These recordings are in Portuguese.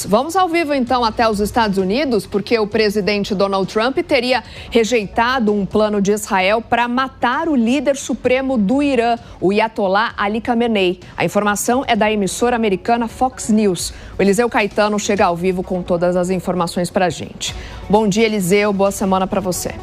Vamos ao vivo então até os Estados Unidos, porque o presidente Donald Trump teria rejeitado um plano de Israel para matar o líder supremo do Irã, o Ayatollah Ali Khamenei. A informação é da emissora americana Fox News. O Eliseu Caetano chega ao vivo com todas as informações para a gente. Bom dia, Eliseu. Boa semana para você.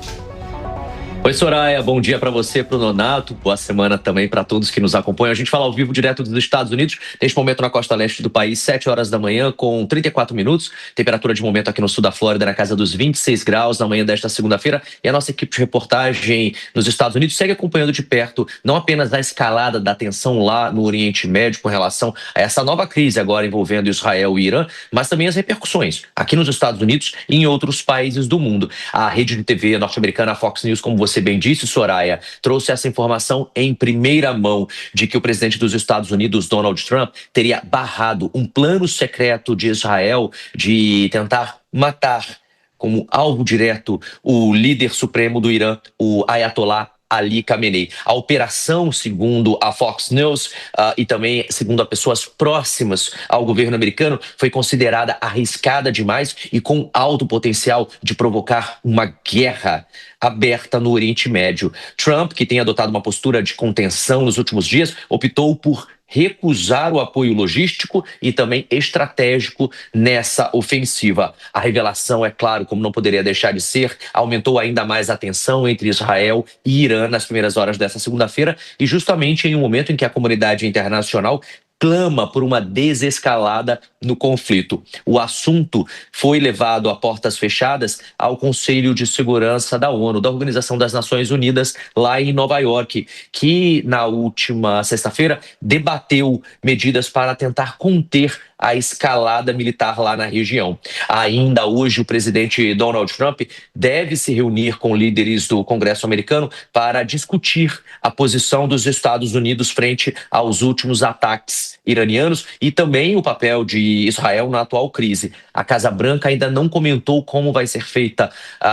Oi, Soraya, bom dia para você, para o Nonato, boa semana também para todos que nos acompanham. A gente fala ao vivo direto dos Estados Unidos, neste momento na costa leste do país, 7 horas da manhã, com 34 minutos, temperatura de momento aqui no sul da Flórida, na casa dos 26 graus, na manhã desta segunda-feira, e a nossa equipe de reportagem nos Estados Unidos segue acompanhando de perto, não apenas a escalada da tensão lá no Oriente Médio com relação a essa nova crise agora envolvendo Israel e Irã, mas também as repercussões aqui nos Estados Unidos e em outros países do mundo. A rede de TV norte-americana Fox News, como você bem disse, Soraya, trouxe essa informação em primeira mão de que o presidente dos Estados Unidos, Donald Trump, teria barrado um plano secreto de Israel de tentar matar como alvo direto o líder supremo do Irã, o Ayatollah Ali Khamenei. A operação, segundo a Fox News e também segundo a pessoas próximas ao governo americano, foi considerada arriscada demais e com alto potencial de provocar uma guerra aberta no Oriente Médio. Trump, que tem adotado uma postura de contenção nos últimos dias, optou por recusar o apoio logístico e também estratégico nessa ofensiva. A revelação, é claro, como não poderia deixar de ser, aumentou ainda mais a tensão entre Israel e Irã nas primeiras horas dessa segunda-feira e justamente em um momento em que a comunidade internacional clama por uma desescalada no conflito. O assunto foi levado a portas fechadas ao Conselho de Segurança da ONU, da Organização das Nações Unidas, lá em Nova York, que na última sexta-feira debateu medidas para tentar conter a escalada militar lá na região. Ainda hoje, o presidente Donald Trump deve se reunir com líderes do Congresso americano para discutir a posição dos Estados Unidos frente aos últimos ataques iranianos e também o papel de Israel na atual crise. A Casa Branca ainda não comentou como vai ser feita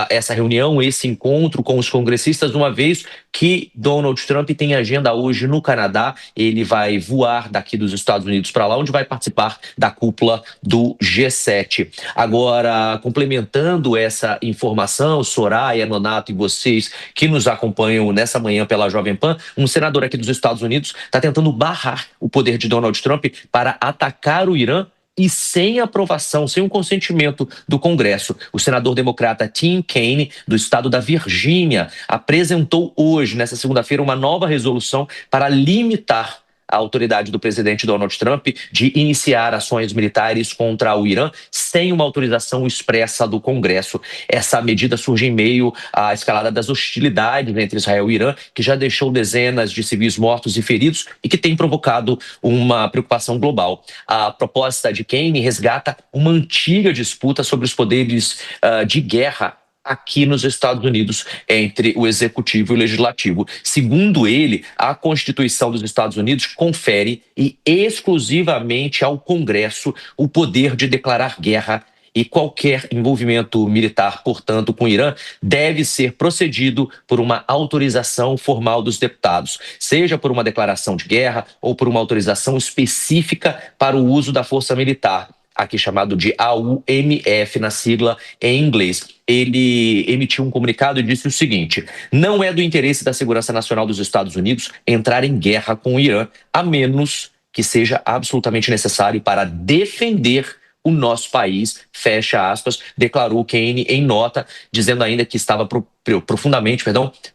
essa reunião, esse encontro com os congressistas, uma vez que Donald Trump tem agenda hoje no Canadá. Ele vai voar daqui dos Estados Unidos para lá, onde vai participar da cúpula do G7. Agora, complementando essa informação, Soraya, Nonato e vocês que nos acompanham nessa manhã pela Jovem Pan, um senador aqui dos Estados Unidos está tentando barrar o poder de Donald Trump para atacar o Irã e sem aprovação, sem um consentimento do Congresso. O senador democrata Tim Kaine, do estado da Virgínia, apresentou hoje, nessa segunda-feira, uma nova resolução para limitar a autoridade do presidente Donald Trump de iniciar ações militares contra o Irã sem uma autorização expressa do Congresso. Essa medida surge em meio à escalada das hostilidades entre Israel e Irã, que já deixou dezenas de civis mortos e feridos e que tem provocado uma preocupação global. A proposta de Kaine resgata uma antiga disputa sobre os poderes de guerra aqui nos Estados Unidos, entre o executivo e o legislativo. Segundo ele, a Constituição dos Estados Unidos confere e exclusivamente ao Congresso o poder de declarar guerra e qualquer envolvimento militar, portanto, com o Irã, deve ser procedido por uma autorização formal dos deputados, seja por uma declaração de guerra ou por uma autorização específica para o uso da força militar, aqui chamado de AUMF na sigla em inglês. Ele emitiu um comunicado e disse o seguinte: não é do interesse da segurança nacional dos Estados Unidos entrar em guerra com o Irã, a menos que seja absolutamente necessário para defender o nosso país, fecha aspas, declarou Kaine em nota, dizendo ainda que estava profundamente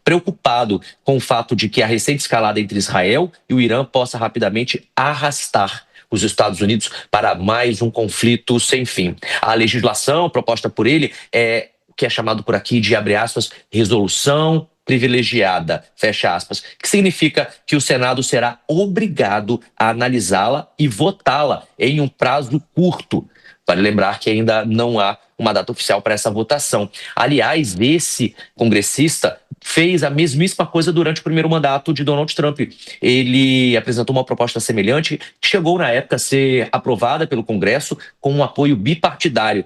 preocupado com o fato de que a recente escalada entre Israel e o Irã possa rapidamente arrastar os Estados Unidos para mais um conflito sem fim. A legislação proposta por ele é o que é chamado por aqui de, abre aspas, resolução privilegiada, fecha aspas, que significa que o Senado será obrigado a analisá-la e votá-la em um prazo curto. Vale lembrar que ainda não há uma data oficial para essa votação. Aliás, esse congressista fez a mesmíssima coisa durante o primeiro mandato de Donald Trump. Ele apresentou uma proposta semelhante, que chegou na época a ser aprovada pelo Congresso com um apoio bipartidário,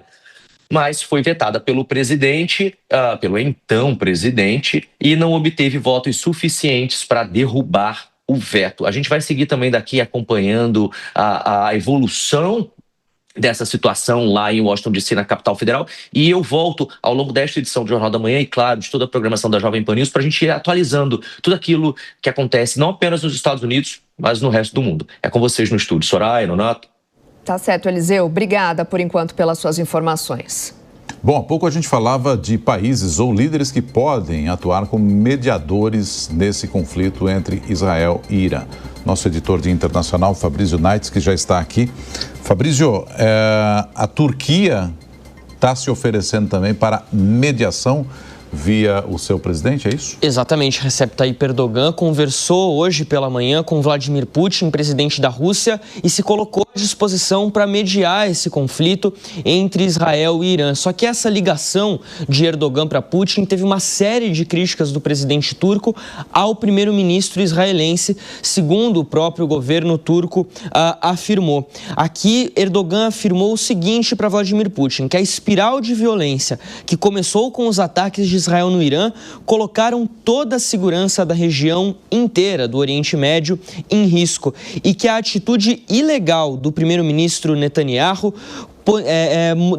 mas foi vetada pelo presidente, pelo então presidente, e não obteve votos suficientes para derrubar o veto. A gente vai seguir também daqui acompanhando a evolução dessa situação lá em Washington DC, na capital federal. E eu volto ao longo desta edição do Jornal da Manhã e, claro, de toda a programação da Jovem Pan News, para a gente ir atualizando tudo aquilo que acontece, não apenas nos Estados Unidos, mas no resto do mundo. É com vocês no estúdio. Soraya, Nonato. Tá certo, Eliseu. Obrigada, por enquanto, pelas suas informações. Bom, há pouco a gente falava de países ou líderes que podem atuar como mediadores nesse conflito entre Israel e Irã. Nosso editor de internacional, Fabrício Naitz, que já está aqui. Fabrício, a Turquia está se oferecendo também para mediação via o seu presidente, é isso? Exatamente. Recep Tayyip Erdogan conversou hoje pela manhã com Vladimir Putin, presidente da Rússia, e se colocou à disposição para mediar esse conflito entre Israel e Irã. Só que essa ligação de Erdogan para Putin teve uma série de críticas do presidente turco ao primeiro-ministro israelense, segundo o próprio governo turco afirmou. Aqui, Erdogan afirmou o seguinte para Vladimir Putin, que a espiral de violência que começou com os ataques de Israel no Irã colocaram toda a segurança da região inteira do Oriente Médio em risco e que a atitude ilegal do primeiro-ministro Netanyahu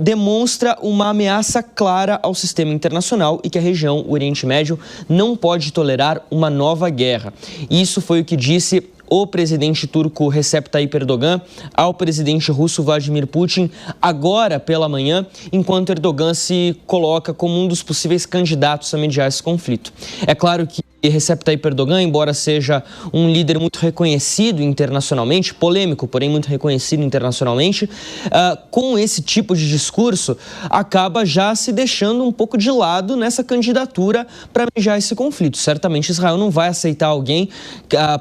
demonstra uma ameaça clara ao sistema internacional e que a região, o Oriente Médio, não pode tolerar uma nova guerra. Isso foi o que disse o presidente turco Recep Tayyip Erdogan ao presidente russo Vladimir Putin agora pela manhã, enquanto Erdogan se coloca como um dos possíveis candidatos a mediar esse conflito. É claro que Recep Tayyip Erdogan, embora seja um líder muito reconhecido internacionalmente, polêmico, porém muito reconhecido internacionalmente, com esse tipo de discurso, acaba já se deixando um pouco de lado nessa candidatura para mediar esse conflito. Certamente Israel não vai aceitar alguém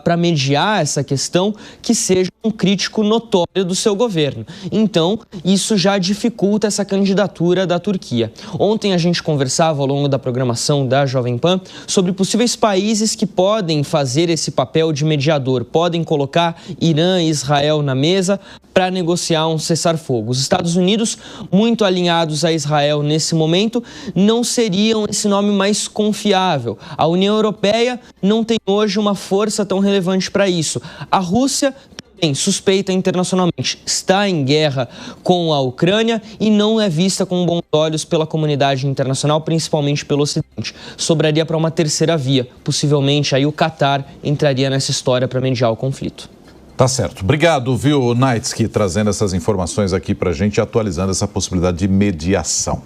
para mediar essa questão que seja um crítico notório do seu governo. Então, isso já dificulta essa candidatura da Turquia. Ontem a gente conversava ao longo da programação da Jovem Pan sobre possíveis países que podem fazer esse papel de mediador, podem colocar Irã e Israel na mesa para negociar um cessar-fogo. Os Estados Unidos, muito alinhados a Israel nesse momento, não seriam esse nome mais confiável. A União Europeia não tem hoje uma força tão relevante para isso. A Rússia também suspeita internacionalmente, está em guerra com a Ucrânia e não é vista com bons olhos pela comunidade internacional, principalmente pelo Ocidente. Sobraria para uma terceira via, possivelmente aí o Catar entraria nessa história para mediar o conflito. Tá certo. Obrigado, viu, Naitsky, trazendo essas informações aqui para a gente, atualizando essa possibilidade de mediação.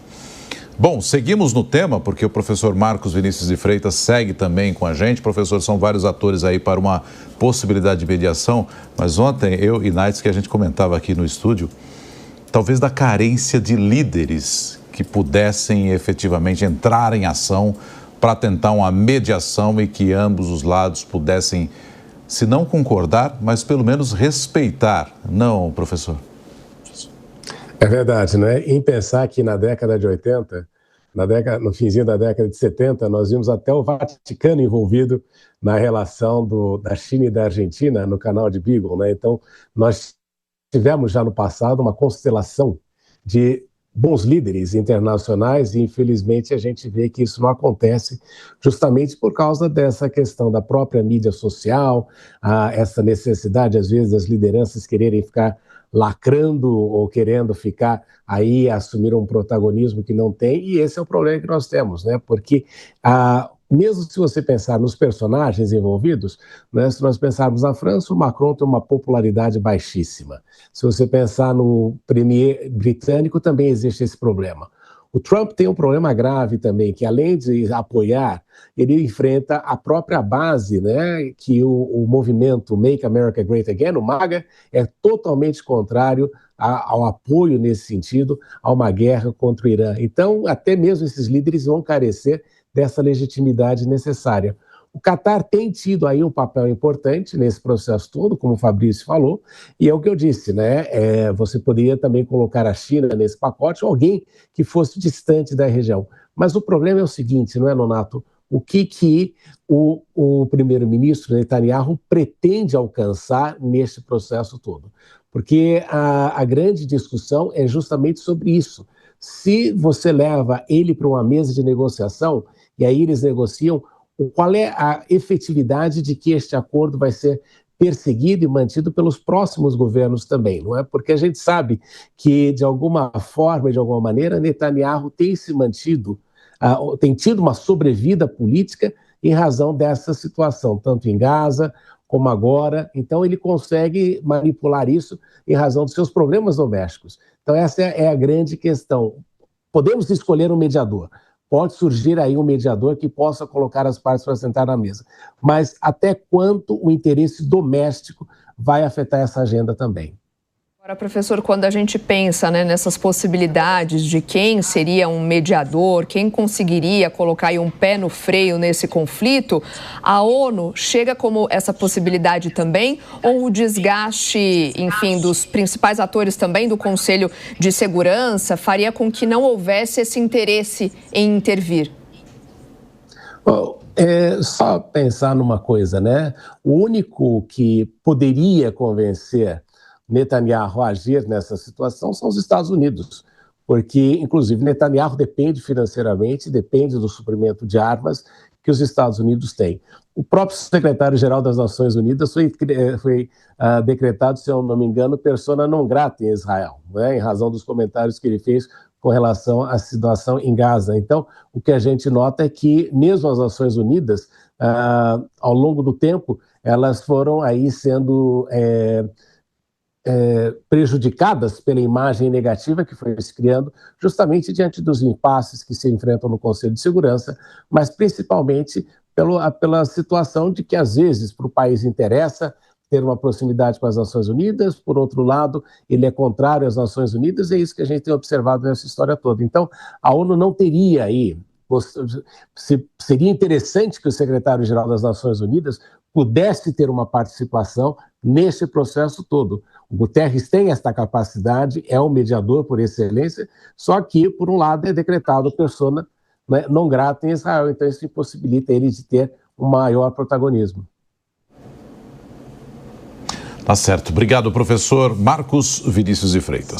Bom, seguimos no tema, porque o professor Marcos Vinícius de Freitas segue também com a gente. Professor, são vários atores aí para uma possibilidade de mediação, mas ontem eu e Naitsky, a gente comentava aqui no estúdio, talvez da carência de líderes que pudessem efetivamente entrar em ação para tentar uma mediação e que ambos os lados pudessem, se não concordar, mas pelo menos respeitar. Não, professor? É verdade, né? Em pensar que na década de 80, no finzinho da década de 70, nós vimos até o Vaticano envolvido na relação da China e da Argentina no canal de Beagle, né? Então, nós tivemos já no passado uma constelação de bons líderes internacionais e, infelizmente, a gente vê que isso não acontece justamente por causa dessa questão da própria mídia social, essa necessidade, às vezes, das lideranças quererem ficar lacrando ou querendo ficar aí, assumir um protagonismo que não tem, e esse é o problema que nós temos, né? Porque mesmo se você pensar nos personagens envolvidos, né, se nós pensarmos na França, o Macron tem uma popularidade baixíssima. Se você pensar no premier britânico, também existe esse problema. O Trump tem um problema grave também, que além de apoiar, ele enfrenta a própria base, né, que o movimento Make America Great Again, o MAGA, é totalmente contrário ao apoio nesse sentido, a uma guerra contra o Irã. Então, até mesmo esses líderes vão carecer dessa legitimidade necessária. O Catar tem tido aí um papel importante nesse processo todo, como o Fabrício falou, e é o que eu disse, né? Você poderia também colocar a China nesse pacote, alguém que fosse distante da região. Mas o problema é o seguinte, não é, Nonato? O que o primeiro-ministro Netanyahu pretende alcançar neste processo todo? Porque a grande discussão é justamente sobre isso. Se você leva ele para uma mesa de negociação, e aí eles negociam, qual é a efetividade de que este acordo vai ser perseguido e mantido pelos próximos governos também, não é? Porque a gente sabe que, de alguma forma, de alguma maneira, Netanyahu tem se mantido, tem tido uma sobrevida política em razão dessa situação, tanto em Gaza como agora. Então, ele consegue manipular isso em razão dos seus problemas domésticos. Então, essa é a grande questão. Podemos escolher um mediador. Pode surgir aí um mediador que possa colocar as partes para sentar na mesa. Mas até quanto o interesse doméstico vai afetar essa agenda também? Agora, professor, quando a gente pensa, né, nessas possibilidades de quem seria um mediador, quem conseguiria colocar aí um pé no freio nesse conflito, a ONU chega como essa possibilidade também? Ou o desgaste, enfim, dos principais atores também do Conselho de Segurança faria com que não houvesse esse interesse em intervir? Bom, só pensar numa coisa, né? O único que poderia convencer Netanyahu a agir nessa situação são os Estados Unidos, porque, inclusive, Netanyahu depende financeiramente, depende do suprimento de armas que os Estados Unidos têm. O próprio secretário-geral das Nações Unidas foi decretado, se eu não me engano, persona non grata em Israel, né, em razão dos comentários que ele fez com relação à situação em Gaza. Então, o que a gente nota é que, mesmo as Nações Unidas, ao longo do tempo, elas foram aí sendo prejudicadas pela imagem negativa que foi se criando, justamente diante dos impasses que se enfrentam no Conselho de Segurança, mas principalmente pela situação de que, às vezes, para o país interessa ter uma proximidade com as Nações Unidas, por outro lado, ele é contrário às Nações Unidas, e é isso que a gente tem observado nessa história toda. Então, a ONU não teria aí, seria interessante que o secretário-geral das Nações Unidas pudesse ter uma participação nesse processo todo. O Guterres tem esta capacidade, é um mediador por excelência, só que, por um lado, é decretado persona, né, non grata em Israel, então isso impossibilita ele de ter um maior protagonismo. Tá certo. Obrigado, professor Marcos Vinícius de Freitas.